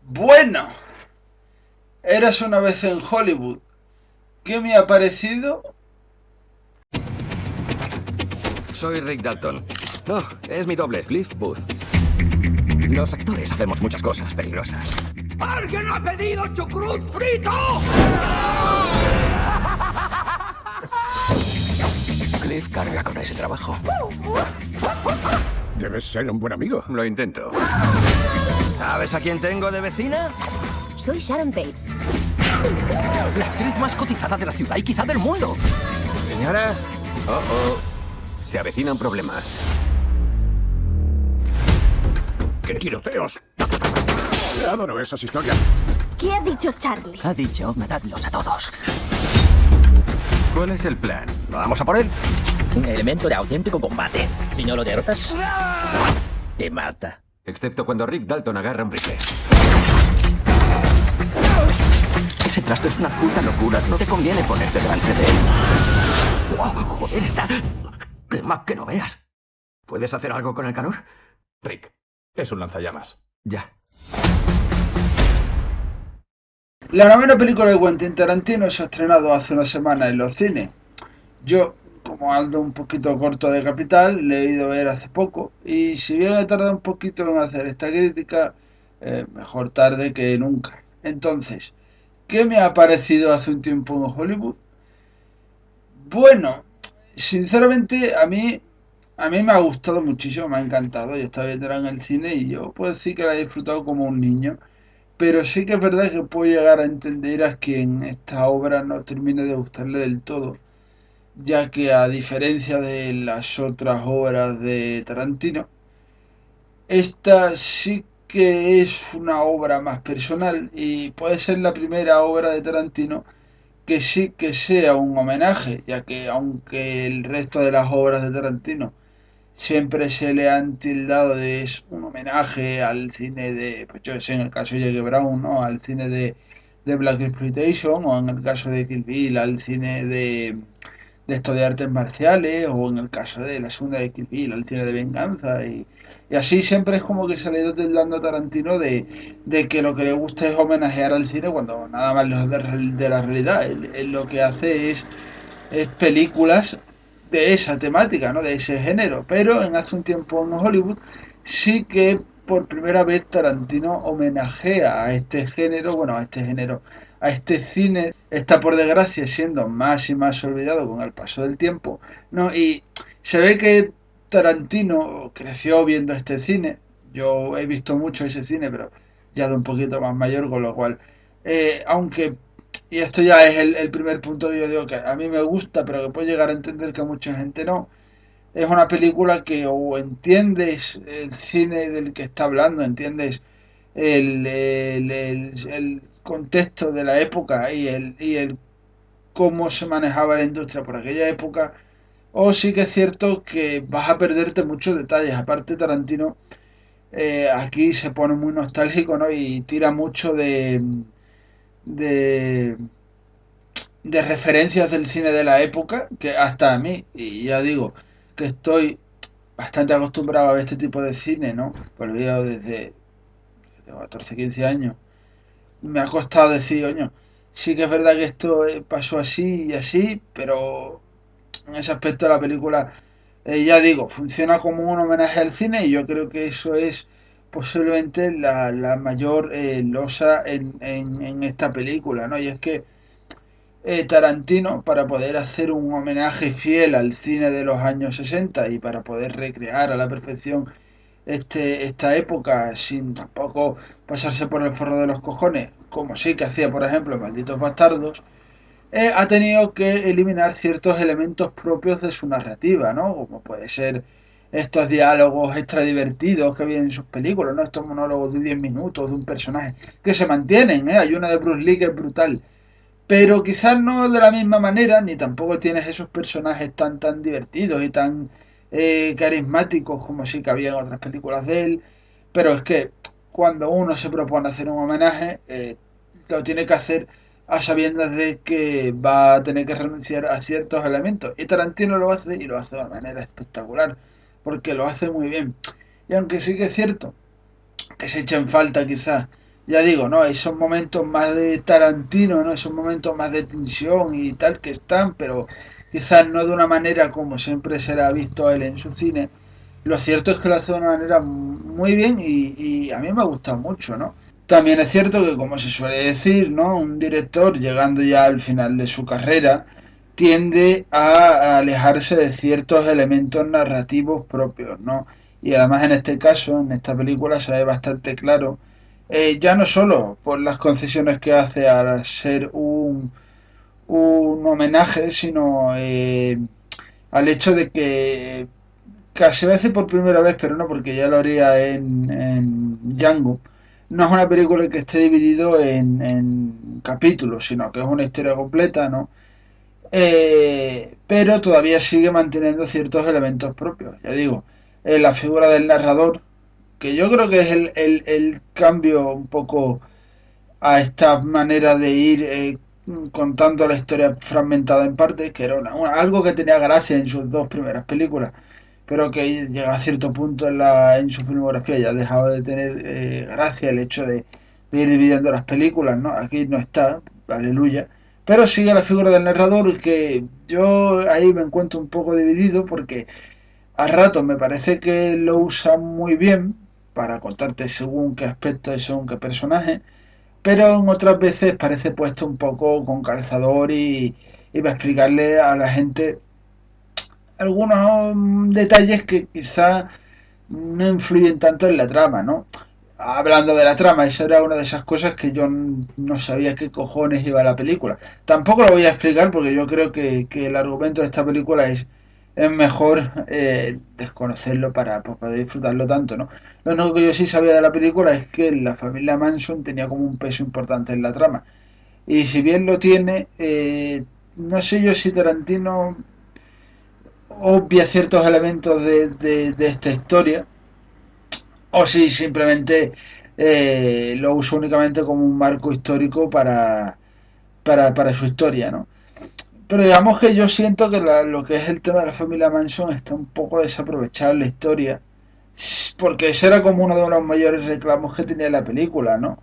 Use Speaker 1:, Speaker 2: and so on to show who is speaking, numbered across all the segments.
Speaker 1: Bueno, eras una vez en Hollywood. ¿Qué me ha parecido?
Speaker 2: Soy Rick Dalton. No, es mi doble, Cliff Booth. Los actores hacemos muchas cosas peligrosas.
Speaker 3: ¡Alguien ha pedido chucrut frito!
Speaker 2: Cliff carga con ese trabajo.
Speaker 4: Debes ser un buen amigo.
Speaker 2: Lo intento. ¿Sabes a quién tengo de vecina?
Speaker 5: Soy Sharon Tate.
Speaker 3: La actriz más cotizada de la ciudad y quizá del mundo.
Speaker 2: Señora. Se avecinan problemas.
Speaker 4: ¡Qué tiroteos! Adoro esas historias.
Speaker 5: ¿Qué ha dicho Charlie?
Speaker 3: Ha dicho, matadlos a todos.
Speaker 2: ¿Cuál es el plan? ¿Vamos a por él?
Speaker 6: Un elemento de auténtico combate. Si no lo derrotas, te mata.
Speaker 2: Excepto cuando Rick Dalton agarra un rifle.
Speaker 3: Ese trasto es una puta locura. No te conviene ponerte delante de él. ¡Wow! Joder, está... Quema que no veas. ¿Puedes hacer algo con el calor?
Speaker 4: Rick, es un lanzallamas.
Speaker 3: Ya.
Speaker 1: La novena película de Quentin Tarantino se ha estrenado hace una semana en los cines. Yo, como ando un poquito corto de capital, le he ido a ver hace poco. Y si bien he tardado un poquito en hacer esta crítica, mejor tarde que nunca. Entonces, ¿qué me ha parecido hace un tiempo en Hollywood? Bueno, sinceramente a mí me ha gustado muchísimo, me ha encantado. Yo estaba viendo en el cine y yo puedo decir que la he disfrutado como un niño. Pero sí que es verdad que puedo llegar a entender a quien esta obra no termine de gustarle del todo, ya que a diferencia de las otras obras de Tarantino, esta sí que es una obra más personal y puede ser la primera obra de Tarantino que sí que sea un homenaje, ya que aunque el resto de las obras de Tarantino siempre se le han tildado de es un homenaje al cine de, pues yo sé, en el caso de Jackie Brown, ¿no? Al cine de Black Exploitation, o en el caso de Kill Bill, al cine de esto de artes marciales, o en el caso de la segunda de Kill Bill, al cine de venganza, y así siempre es como que se le ha ido tildando a Tarantino de que lo que le gusta es homenajear al cine cuando nada más lejos de la realidad. Él lo que hace es películas de esa temática, ¿no? De ese género. Pero en hace un tiempo en Hollywood sí que por primera vez Tarantino homenajea a este género, bueno, a este género, a este cine, está por desgracia siendo más y más olvidado con el paso del tiempo, ¿no? Y se ve que Tarantino creció viendo este cine. Yo he visto mucho ese cine, pero ya de un poquito más mayor, con lo cual, aunque y esto ya es el primer punto que yo digo que a mí me gusta, pero que puedo llegar a entender que a mucha gente no. Es una película que o entiendes el cine del que está hablando, entiendes el contexto de la época y el cómo se manejaba la industria por aquella época, o sí que es cierto que vas a perderte muchos detalles. Aparte, Tarantino aquí se pone muy nostálgico, ¿no? Y tira mucho de, de referencias del cine de la época que hasta a mí, y ya digo que estoy bastante acostumbrado a ver este tipo de cine, ¿no? Por el video desde tengo 14, 15 años, me ha costado decir, oño, sí que es verdad que esto pasó así y así, pero en ese aspecto la película, ya digo, funciona como un homenaje al cine y yo creo que eso es posiblemente la mayor losa en esta película, ¿no? Y es que Tarantino, para poder hacer un homenaje fiel al cine de los años 60 y para poder recrear a la perfección esta época sin tampoco pasarse por el forro de los cojones, como sí que hacía, por ejemplo, en Malditos Bastardos, ha tenido que eliminar ciertos elementos propios de su narrativa, ¿no? Como puede ser estos diálogos extra divertidos que vienen en sus películas, ¿no? Estos monólogos de 10 minutos de un personaje que se mantienen, ¿eh? Hay una de Bruce Lee que es brutal, pero quizás no de la misma manera, ni tampoco tienes esos personajes tan divertidos y tan carismáticos como sí que había en otras películas de él, pero es que cuando uno se propone hacer un homenaje, lo tiene que hacer a sabiendas de que va a tener que renunciar a ciertos elementos. Y Tarantino lo hace y lo hace de manera espectacular, porque lo hace muy bien. Y aunque sí que es cierto que se echa en falta quizás ya digo, ¿no? Esos momentos más de Tarantino, ¿no? Esos momentos más de tensión y tal que están, pero quizás no de una manera como siempre se le ha visto a él en su cine. Lo cierto es que lo hace de una manera muy bien y a mí me ha gustado mucho, ¿no? También es cierto que, como se suele decir, ¿no? Un director llegando ya al final de su carrera tiende a alejarse de ciertos elementos narrativos propios, ¿no? Y además en este caso, en esta película, se ve bastante claro, ya no solo por las concesiones que hace al ser un homenaje, sino al hecho de que casi lo hace por primera vez, pero no porque ya lo haría en Django. No es una película que esté dividido en capítulos, sino que es una historia completa, ¿no? Pero todavía sigue manteniendo ciertos elementos propios. Ya digo, la figura del narrador, que yo creo que es el cambio un poco a esta manera de ir contando la historia fragmentada en partes, que era algo que tenía gracia en sus dos primeras películas, pero que llega a cierto punto en su filmografía ya ha dejado de tener gracia el hecho de ir dividiendo las películas, ¿no? Aquí no está, aleluya, pero sigue la figura del narrador que yo ahí me encuentro un poco dividido porque a ratos me parece que lo usa muy bien para contarte según qué aspecto y según qué personaje, pero en otras veces parece puesto un poco con calzador y va a explicarle a la gente algunos detalles que quizás no influyen tanto en la trama, ¿no? Hablando de la trama, esa era una de esas cosas que yo no sabía qué cojones iba a la película. Tampoco lo voy a explicar porque yo creo que el argumento de esta película es mejor desconocerlo para poder disfrutarlo tanto, ¿no? Lo único que yo sí sabía de la película es que la familia Manson tenía como un peso importante en la trama. Y si bien lo tiene, no sé yo si Tarantino obvia ciertos elementos de esta historia o si simplemente lo usa únicamente como un marco histórico para su historia, ¿no? Pero digamos que yo siento que lo que es el tema de la familia Manson está un poco desaprovechado en la historia, porque ese era como uno de los mayores reclamos que tenía la película, ¿no?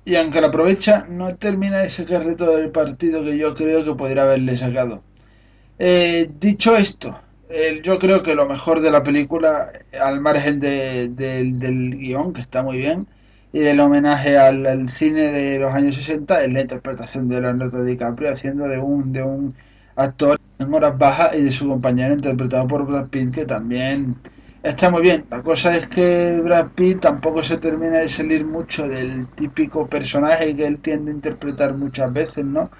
Speaker 1: Y aunque lo aprovecha, no termina de sacarle todo el partido que yo creo que podría haberle sacado. Dicho esto, yo creo que lo mejor de la película, al margen del guión, que está muy bien, y del homenaje al cine de los años 60, es la interpretación de Leonardo DiCaprio haciendo de un actor en horas bajas y de su compañero interpretado por Brad Pitt, que también está muy bien. La cosa es que Brad Pitt tampoco se termina de salir mucho del típico personaje que él tiende a interpretar muchas veces, ¿no?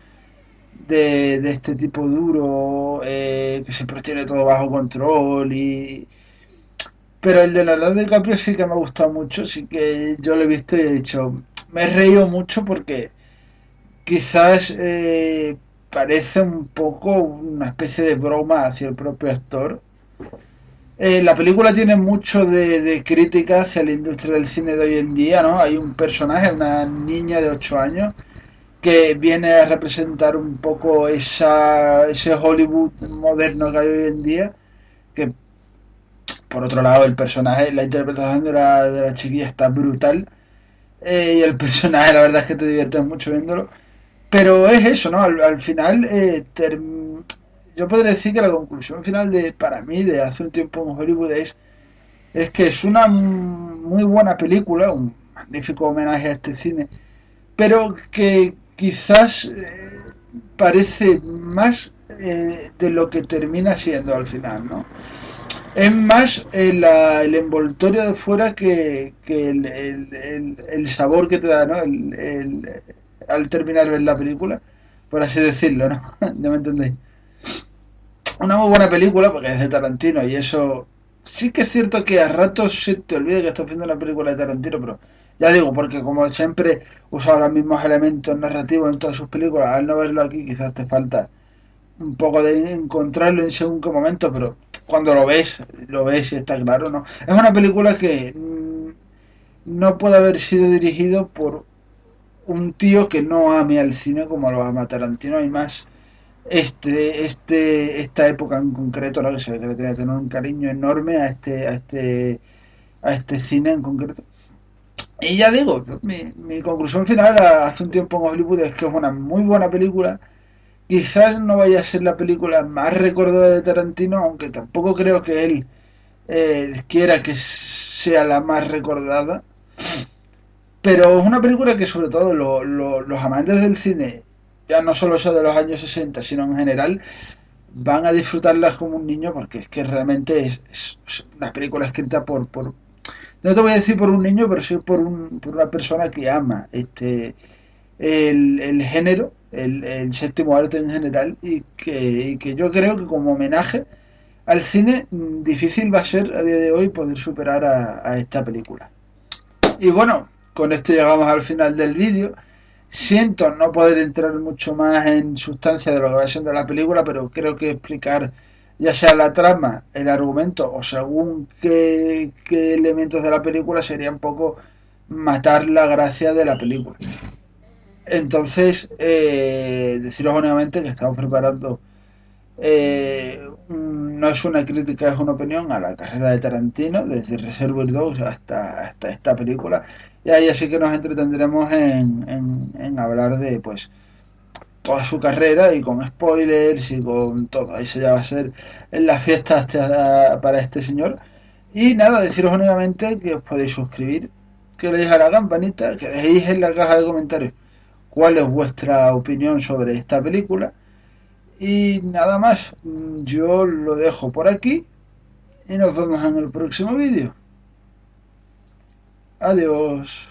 Speaker 1: De este tipo duro, que siempre tiene todo bajo control pero el de Leonardo DiCaprio sí que me ha gustado mucho, sí que yo lo he visto y he dicho, me he reído mucho porque quizás parece un poco una especie de broma hacia el propio actor. La película tiene mucho de crítica hacia la industria del cine de hoy en día, ¿no? Hay un personaje, una niña de 8 años, que viene a representar un poco ese Hollywood moderno que hay hoy en día, que por otro lado el personaje, la interpretación de la chiquilla está brutal, y el personaje la verdad es que te diviertes mucho viéndolo, pero es eso, ¿no? Al final, yo podría decir que la conclusión final para mí de hace un tiempo en Hollywood es que es una muy buena película, un magnífico homenaje a este cine, pero que quizás parece más de lo que termina siendo al final, ¿no? Es más el envoltorio de fuera que el sabor que te da, ¿no? Al terminar de ver la película, por así decirlo, ¿no? ¿Ya me entendéis? Una muy buena película porque es de Tarantino y eso sí que es cierto que a ratos se te olvida que estás viendo una película de Tarantino, pero ya digo, porque como siempre usa los mismos elementos narrativos en todas sus películas, al no verlo aquí quizás te falta un poco de encontrarlo en según qué momento, pero cuando lo ves y está claro, ¿no? Es una película que no puede haber sido dirigido por un tío que no ame al cine como lo ama Tarantino, y más esta época en concreto, ¿no? Que se ve que le tiene que tener un cariño enorme a este cine en concreto. Y ya digo, mi conclusión final hace un tiempo en Hollywood es que es una muy buena película. Quizás no vaya a ser la película más recordada de Tarantino, aunque tampoco creo que él quiera que sea la más recordada. Pero es una película que sobre todo los amantes del cine, ya no solo eso de los años 60, sino en general, van a disfrutarlas como un niño porque es que realmente es una película escrita no te voy a decir por un niño, pero sí por una persona que ama el género, el séptimo arte en general, y que yo creo que como homenaje al cine difícil va a ser a día de hoy poder superar a esta película. Y bueno, con esto llegamos al final del vídeo. Siento no poder entrar mucho más en sustancia de lo que va siendo la película, pero creo que explicar ya sea la trama, el argumento o según qué elementos de la película sería un poco matar la gracia de la película. Entonces, deciros únicamente que estamos preparando, no es una crítica, es una opinión a la carrera de Tarantino, desde Reservoir Dogs hasta esta película. Y ahí así que nos entretendremos en hablar de pues toda su carrera y con spoilers y con todo. Eso ya va a ser en la fiesta para este señor. Y nada, deciros únicamente que os podéis suscribir, que le deis a la campanita, que dejéis en la caja de comentarios cuál es vuestra opinión sobre esta película. Y nada más, yo lo dejo por aquí y nos vemos en el próximo vídeo. Adiós.